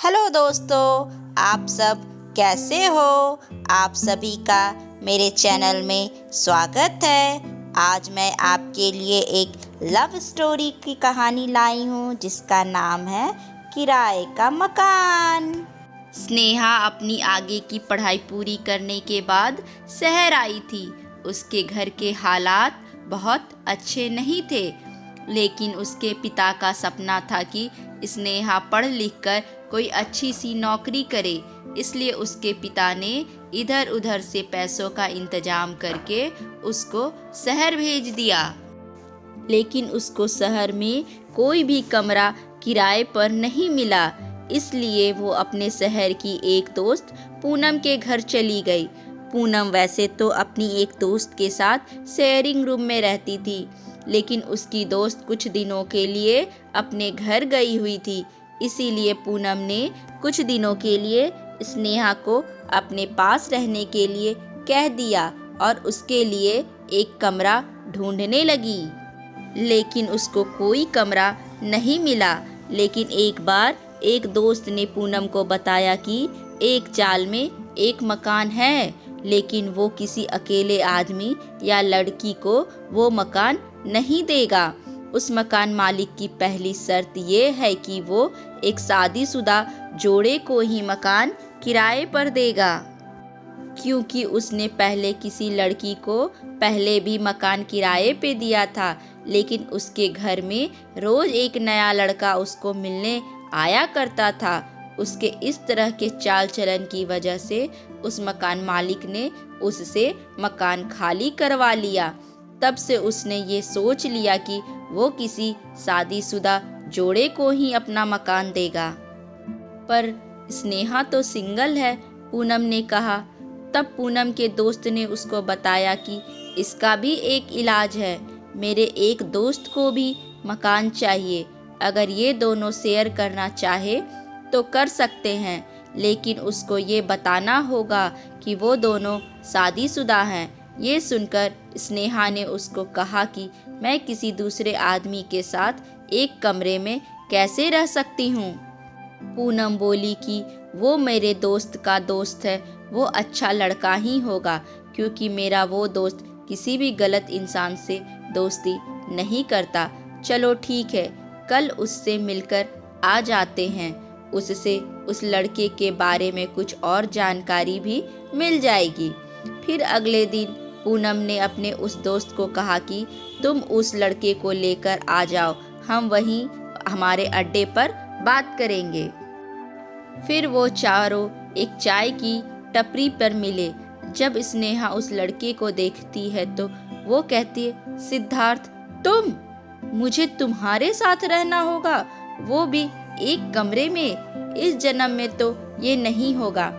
Hello दोस्तों, आप सब कैसे हो? आप सभी का मेरे चैनल में स्वागत है। आज मैं आपके लिए एक लव स्टोरी की कहानी लाई हूँ जिसका नाम है किराए का मकान। स्नेहा अपनी आगे की पढ़ाई पूरी करने के बाद शहर आई थी। उसके घर के हालात बहुत अच्छे नहीं थे, लेकिन उसके पिता का सपना था कि स्नेहा पढ़ लिख कर कोई अच्छी सी नौकरी करे। इसलिए उसके पिता ने इधर उधर से पैसों का इंतजाम करके उसको शहर भेज दिया। लेकिन उसको शहर में कोई भी कमरा किराए पर नहीं मिला। इसलिए वो अपने शहर की एक दोस्त पूनम के घर चली गई। पूनम वैसे तो अपनी एक दोस्त के साथ शेयरिंग रूम में रहती थी, लेकिन उसकी दोस्त कुछ दिनों के लिए अपने घर गई हुई थी। इसीलिए पूनम ने कुछ दिनों के लिए स्नेहा को अपने पास रहने के लिए कह दिया और उसके लिए एक कमरा ढूंढने लगी। लेकिन उसको कोई कमरा नहीं मिला। लेकिन एक बार एक दोस्त ने पूनम को बताया कि एक चाल में एक मकान है, लेकिन वो किसी अकेले आदमी या लड़की को वो मकान नहीं देगा। उस मकान मालिक की पहली शर्त ये है कि वो एक शादीशुदा जोड़े को ही मकान किराए पर देगा, क्योंकि उसने पहले किसी लड़की को पहले भी मकान किराए पे दिया था, लेकिन उसके घर में रोज एक नया लड़का उसको मिलने आया करता था। उसके इस तरह के चाल चलन की वजह से उस मकान मालिक ने उससे मकान खाली करवा लिया। तब से उसने ये सोच लिया कि वो किसी शादीशुदा जोड़े को ही अपना मकान देगा। पर स्नेहा तो सिंगल है, पूनम ने कहा। तब पूनम के दोस्त ने उसको बताया कि इसका भी एक इलाज है। मेरे एक दोस्त को भी मकान चाहिए। अगर ये दोनों शेयर करना चाहे तो कर सकते हैं, लेकिन उसको ये बताना होगा कि वो दोनों शादीशुदा हैं। ये सुनकर स्नेहा ने उसको कहा कि मैं किसी दूसरे आदमी के साथ एक कमरे में कैसे रह सकती हूँ। पूनम बोली कि वो मेरे दोस्त का दोस्त है, वो अच्छा लड़का ही होगा, क्योंकि मेरा वो दोस्त किसी भी गलत इंसान से दोस्ती नहीं करता। चलो ठीक है, कल उससे मिलकर आ जाते हैं। उससे उस लड़के के बारे में कुछ और जानकारी भी मिल जाएगी। फिर अगले दिन पूनम ने अपने उस दोस्त को कहा कि तुम उस लड़के को लेकर आ जाओ, हम वहीं हमारे अड्डे पर बात करेंगे। फिर वो चारों एक चाय की टपरी पर मिले। जब स्नेहा उस लड़के को देखती है तो वो कहती है, सिद्धार्थ, तुम? मुझे तुम्हारे साथ रहना होगा, वो भी एक कमरे में? इस जन्म में तो ये नहीं होगा।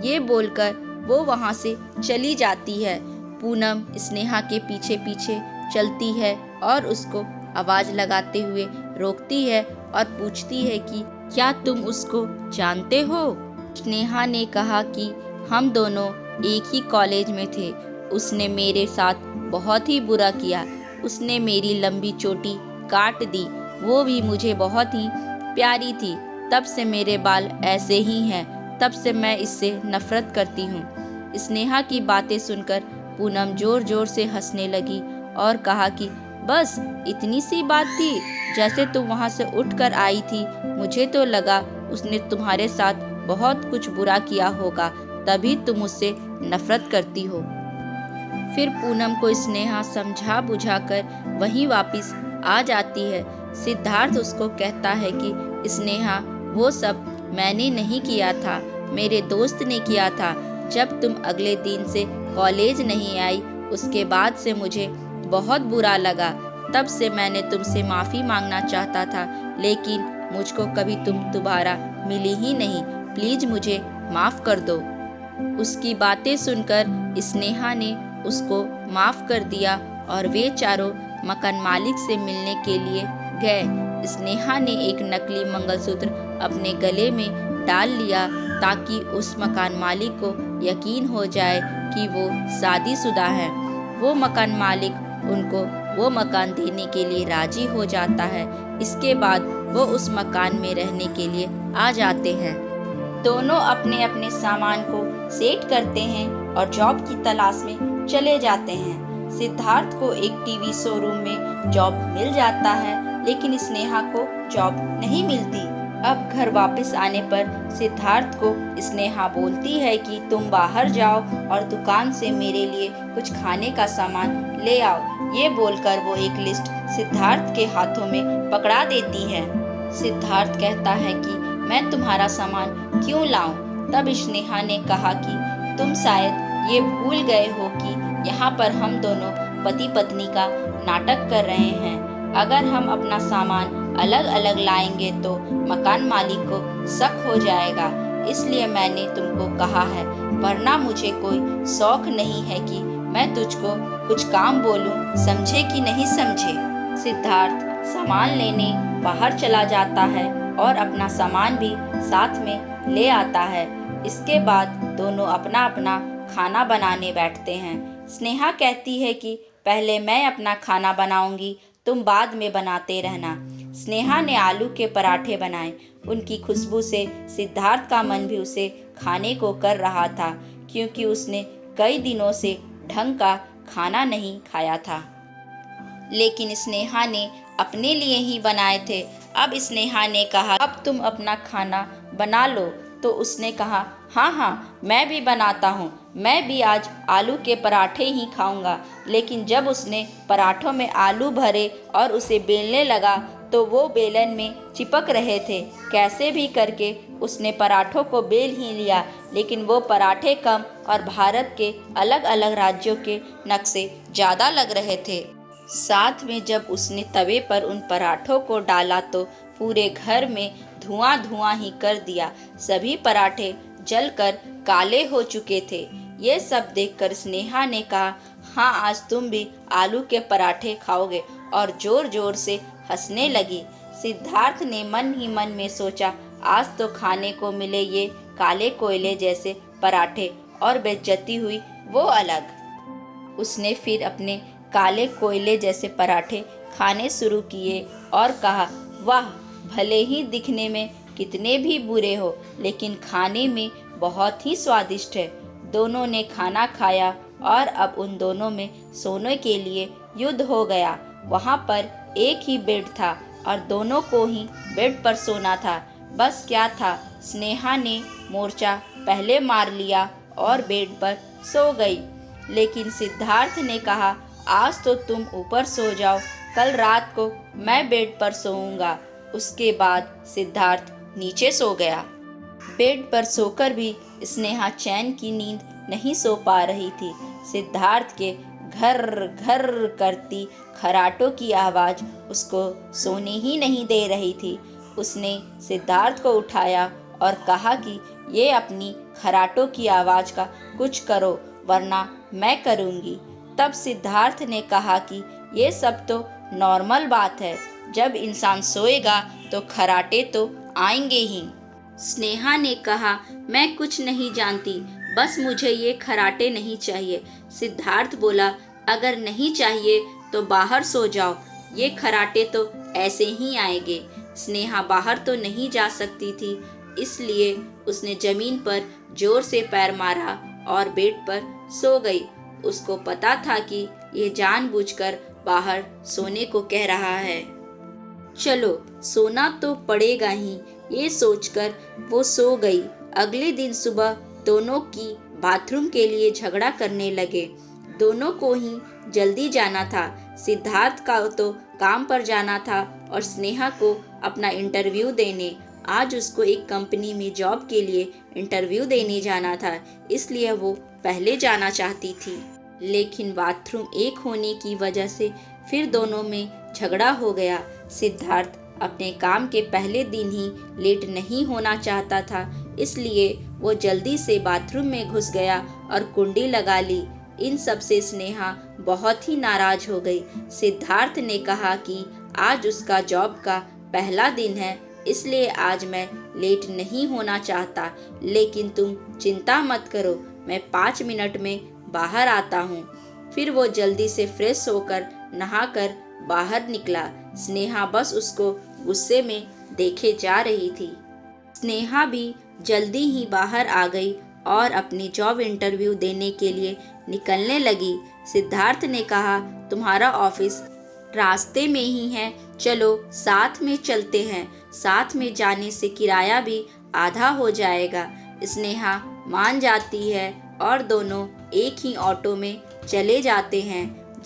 ये बोलकर वो वहाँ से चली जाती है। पूनम स्नेहा के पीछे पीछे चलती है और उसको आवाज लगाते हुए रोकती है और पूछती है कि क्या तुम उसको जानते हो? स्नेहा ने कहा कि हम दोनों एक ही कॉलेज में थे। उसने मेरे साथ बहुत ही बुरा किया। उसने मेरी लंबी चोटी काट दी, वो भी मुझे बहुत ही प्यारी थी। तब से मेरे बाल ऐसे ही हैं। तब से मैं इससे नफरत करती हूँ। स्नेहा की बातें सुनकर पूनम जोर जोर से हंसने लगी और कहा कि बस इतनी सी बात थी? जैसे तुम वहाँ से उठकर आई थी, मुझे तो लगा उसने तुम्हारे साथ बहुत कुछ बुरा किया होगा, तभी तुम उससे नफरत करती हो। फिर पूनम को स्नेहा समझा बुझाकर वहीं वापस आ जाती है। सिद्धार्थ उसको कहता है कि स्नेहा, वो सब मैंने नहीं किया था, मेरे दोस्त ने किया था। जब तुम अगले दिन से कॉलेज नहीं आई, उसके बाद से मुझे बहुत बुरा लगा। तब से मैंने तुमसे माफ़ी मांगना चाहता था, लेकिन मुझको कभी तुम दोबारा मिली ही नहीं। प्लीज़ मुझे माफ़ कर दो। उसकी बातें सुनकर स्नेहा ने उसको माफ़ कर दिया और वे चारों मकान मालिक से मिलने के लिए गए। स्नेहा ने एक नकली मंगलसूत्र अपने गले में डाल लिया ताकि उस मकान मालिक को यकीन हो जाए कि वो शादीशुदा है। वो मकान मालिक उनको वो मकान देने के लिए राजी हो जाता है। इसके बाद वो उस मकान में रहने के लिए आ जाते हैं। दोनों अपने अपने सामान को सेट करते हैं और जॉब की तलाश में चले जाते हैं। सिद्धार्थ को एक टीवी शोरूम में जॉब मिल जाता है, लेकिन स्नेहा को जॉब नहीं मिलती। अब घर वापस आने पर सिद्धार्थ को स्नेहा बोलती है कि तुम बाहर जाओ और दुकान से मेरे लिए कुछ खाने का सामान ले आओ। ये बोलकर वो एक लिस्ट सिद्धार्थ के हाथों में पकड़ा देती है। सिद्धार्थ कहता है कि मैं तुम्हारा सामान क्यों लाऊं? तब स्नेहा ने कहा कि तुम शायद ये भूल गए हो कि यहाँ पर हम दोनों पति पत्नी का नाटक कर रहे हैं। अगर हम अपना सामान अलग अलग लाएंगे तो मकान मालिक को शक हो जाएगा, इसलिए मैंने तुमको कहा है, वरना मुझे कोई शौक नहीं है कि मैं तुझको कुछ काम बोलूं, समझे कि नहीं समझे। सिद्धार्थ सामान लेने बाहर चला जाता है और अपना सामान भी साथ में ले आता है। इसके बाद दोनों अपना अपना खाना बनाने बैठते हैं। स्नेहा कहती है कि पहले मैं अपना खाना बनाऊंगी, तुम बाद में बनाते रहना। स्नेहा ने आलू के पराठे बनाए। उनकी खुशबू से सिद्धार्थ का मन भी उसे खाने को कर रहा था, क्योंकि उसने कई दिनों से ढंग का खाना नहीं खाया था। लेकिन स्नेहा ने अपने लिए ही बनाए थे। अब स्नेहा ने कहा, अब तुम अपना खाना बना लो। तो उसने कहा, हाँ हाँ, मैं भी बनाता हूँ, मैं भी आज आलू के पराठे ही खाऊंगा। लेकिन जब उसने पराठों में आलू भरे और उसे बेलने लगा तो वो बेलन में चिपक रहे थे। कैसे भी करके उसने पराठों को बेल ही लिया, लेकिन वो पराठे कम और भारत के अलग अलग राज्यों के नक्शे ज़्यादा लग रहे थे। साथ में जब उसने तवे पर उन पराठों को डाला तो पूरे घर में धुआं धुआं ही कर दिया। सभी पराठे जलकर काले हो चुके थे। ये सब देखकर स्नेहा ने कहा, हाँ, आज तुम भी आलू के पराठे खाओगे, और जोर जोर से हंसने लगी। सिद्धार्थ ने मन ही मन में सोचा, आज तो खाने को मिले ये काले कोयले जैसे पराठे, और बेइज्जती हुई वो अलग। उसने फिर अपने काले कोयले जैसे पराठे खाने शुरू किए और कहा, वाह, भले ही दिखने में कितने भी बुरे हो, लेकिन खाने में बहुत ही स्वादिष्ट है। दोनों ने खाना खाया और अब उन दोनों में सोने के लिए युद्ध हो गया। वहाँ पर एक ही बेड था और दोनों को ही बेड पर सोना था। बस क्या था, स्नेहा ने मोर्चा पहले मार लिया और बेड पर सो गई। लेकिन सिद्धार्थ ने कहा, आज तो तुम ऊपर सो जाओ, कल रात को मैं बेड पर सोऊंगा। उसके बाद सिद्धार्थ नीचे सो गया। बेड पर सोकर भी स्नेहा चैन की नींद नहीं सो पा रही थी। सिद्धार्थ के घर घर करती खराटों की आवाज़ उसको सोने ही नहीं दे रही थी। उसने सिद्धार्थ को उठाया और कहा कि ये अपनी खराटों की आवाज़ का कुछ करो, वरना मैं करूँगी। तब सिद्धार्थ ने कहा कि ये सब तो नॉर्मल बात है, जब इंसान सोएगा तो खराटे तो आएंगे ही। स्नेहा ने कहा, मैं कुछ नहीं जानती, बस मुझे ये खराटे नहीं चाहिए। सिद्धार्थ बोला, अगर नहीं चाहिए तो बाहर सो जाओ, ये खराटे तो ऐसे ही आएंगे। स्नेहा बाहर तो नहीं जा सकती थी, इसलिए उसने जमीन पर जोर से पैर मारा और बेड पर सो गई। उसको पता था कि ये जानबूझकर बाहर सोने को कह रहा है। चलो, सोना तो पड़ेगा ही, ये सोचकर वो सो गई। अगले दिन सुबह दोनों की बाथरूम के लिए झगड़ा करने लगे। दोनों को ही जल्दी जाना था। सिद्धार्थ का तो काम पर जाना था और स्नेहा को अपना इंटरव्यू देने। आज उसको एक कंपनी में जॉब के लिए इंटरव्यू देने जाना था, इसलिए वो पहले जाना चाहती थी। लेकिन बाथरूम एक होने की वजह से फिर दोनों में झगड़ा हो गया। सिद्धार्थ अपने काम के पहले दिन ही लेट नहीं होना चाहता था, इसलिए वो जल्दी से बाथरूम में घुस गया और कुंडी लगा ली। इन सब से स्नेहा बहुत ही नाराज हो गई। सिद्धार्थ ने कहा कि आज उसका जॉब का पहला दिन है, इसलिए आज मैं लेट नहीं होना चाहता, लेकिन तुम चिंता मत करो, मैं 5 मिनट में बाहर आता हूँ। फिर वो जल्दी से फ्रेश होकर नहाकर बाहर निकला। स्नेहा बस उसको गुस्से में देखे जा रही थी। स्नेहा भी जल्दी ही बाहर आ गई और अपनी जॉब इंटरव्यू देने के लिए निकलने लगी। सिद्धार्थ ने कहा, तुम्हारा ऑफिस रास्ते में ही है, चलो साथ में चलते हैं। साथ में जाने से किराया भी आधा हो जाएगा। स्नेहा मान जाती है और दोनों एक ही ऑटो में चले जाते हैं।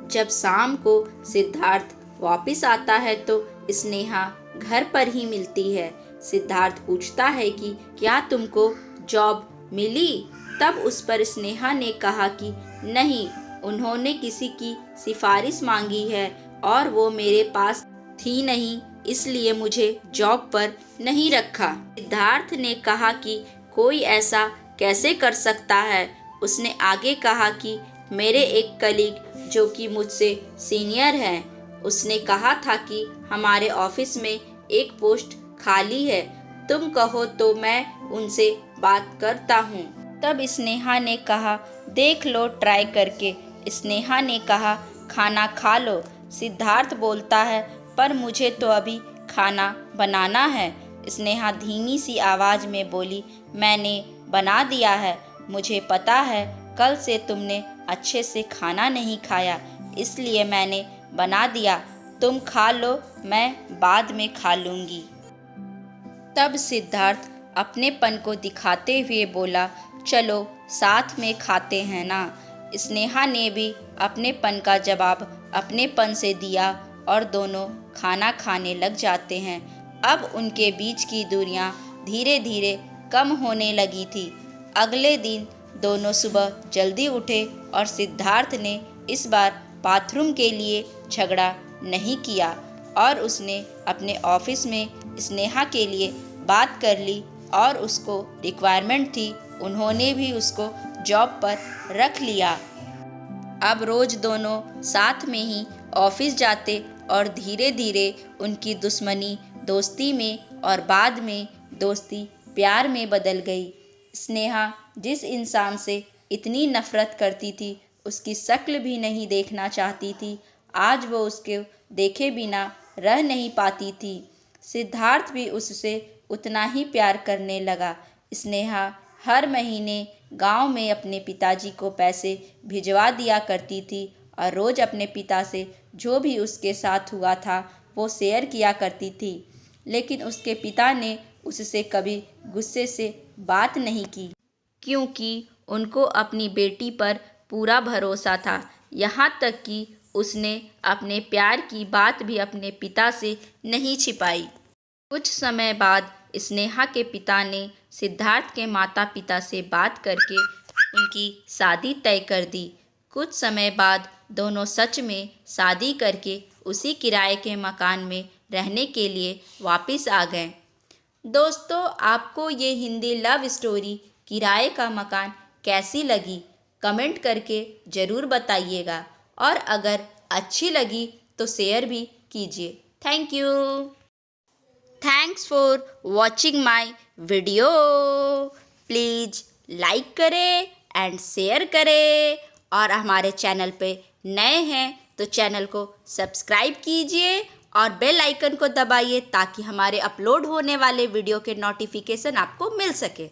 जब शाम को सिद्धार्थ वापस आता है तो स्नेहा घर पर ही मिलती है। सिद्धार्थ पूछता है कि क्या तुमको जॉब मिली? तब उस पर स्नेहा ने कहा कि नहीं, उन्होंने किसी की सिफारिश मांगी है और वो मेरे पास थी नहीं, इसलिए मुझे जॉब पर नहीं रखा। सिद्धार्थ ने कहा कि कोई ऐसा कैसे कर सकता है? उसने आगे कहा कि मेरे एक कलीग जो कि मुझसे सीनियर है, उसने कहा था कि हमारे ऑफिस में एक पोस्ट खाली है, तुम कहो तो मैं उनसे बात करता हूँ। तब स्नेहा ने कहा, देख लो ट्राई करके। स्नेहा ने कहा, खाना खा लो। सिद्धार्थ बोलता है, पर मुझे तो अभी खाना बनाना है। स्नेहा धीमी सी आवाज़ में बोली, मैंने बना दिया है। मुझे पता है कल से तुमने अच्छे से खाना नहीं खाया, इसलिए मैंने बना दिया। तुम खा लो, मैं बाद में खा लूँगी। तब सिद्धार्थ अपनेपन को दिखाते हुए बोला, चलो साथ में खाते हैं ना। स्नेहा ने भी अपनेपन का जवाब अपनेपन से दिया और दोनों खाना खाने लग जाते हैं। अब उनके बीच की दूरियां धीरे धीरे कम होने लगी थी। अगले दिन दोनों सुबह जल्दी उठे और सिद्धार्थ ने इस बार बाथरूम के लिए झगड़ा नहीं किया और उसने अपने ऑफिस में स्नेहा के लिए बात कर ली और उसको रिक्वायरमेंट थी, उन्होंने भी उसको जॉब पर रख लिया। अब रोज़ दोनों साथ में ही ऑफिस जाते और धीरे धीरे उनकी दुश्मनी दोस्ती में और बाद में दोस्ती प्यार में बदल गई। स्नेहा जिस इंसान से इतनी नफ़रत करती थी, उसकी शक्ल भी नहीं देखना चाहती थी, आज वो उसके देखे बिना रह नहीं पाती थी। सिद्धार्थ भी उससे उतना ही प्यार करने लगा। स्नेहा हर महीने गांव में अपने पिताजी को पैसे भिजवा दिया करती थी और रोज़ अपने पिता से जो भी उसके साथ हुआ था वो शेयर किया करती थी, लेकिन उसके पिता ने उससे कभी गुस्से से बात नहीं की, क्योंकि उनको अपनी बेटी पर पूरा भरोसा था। यहाँ तक कि उसने अपने प्यार की बात भी अपने पिता से नहीं छिपाई। कुछ समय बाद स्नेहा के पिता ने सिद्धार्थ के माता पिता से बात करके उनकी शादी तय कर दी। कुछ समय बाद दोनों सच में शादी करके उसी किराए के मकान में रहने के लिए वापस आ गए। दोस्तों, आपको ये हिंदी लव स्टोरी किराए का मकान कैसी लगी? कमेंट करके ज़रूर बताइएगा और अगर अच्छी लगी तो शेयर भी कीजिए। Thank you. Thanks for watching my video. Please like करें एंड शेयर करें और हमारे चैनल पे नए हैं तो चैनल को सब्सक्राइब कीजिए और बेल आइकन को दबाइए ताकि हमारे अपलोड होने वाले वीडियो के नोटिफिकेशन आपको मिल सके।